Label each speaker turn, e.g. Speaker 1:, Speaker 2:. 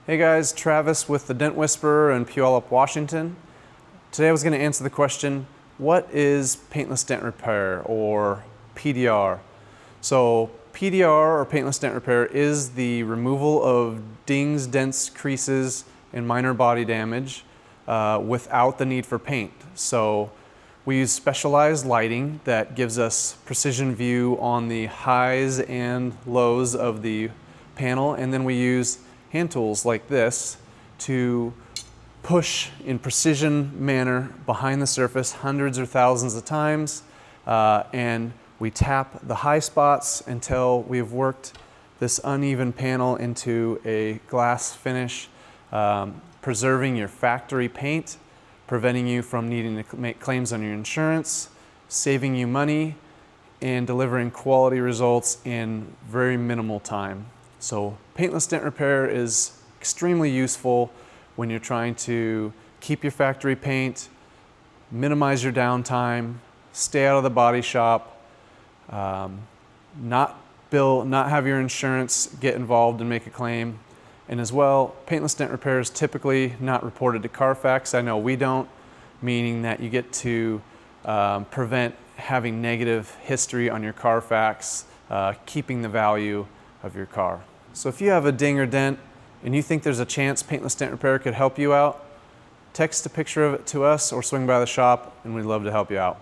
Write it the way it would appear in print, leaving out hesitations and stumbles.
Speaker 1: Hey guys, Travis with the Dent Whisperer in Puyallup, Washington. Today I was going to answer the question, what is paintless dent repair or PDR? So PDR or paintless dent repair is the removal of dings, dents, creases, and minor body damage without the need for paint. So we use specialized lighting that gives us precision view on the highs and lows of the panel, and then we use hand tools like this to push in precision manner behind the surface hundreds or thousands of times, and we tap the high spots until we've worked this uneven panel into a glass finish, preserving your factory paint, preventing you from needing to make claims on your insurance, saving you money, and delivering quality results in very minimal time. So paintless dent repair is extremely useful when you're trying to keep your factory paint, minimize your downtime, stay out of the body shop, not have your insurance get involved and make a claim. And as well, paintless dent repair is typically not reported to Carfax. I know we don't, meaning that you get to prevent having negative history on your Carfax, keeping the value of your car. So if you have a ding or dent and you think there's a chance paintless dent repair could help you out, text a picture of it to us or swing by the shop and we'd love to help you out.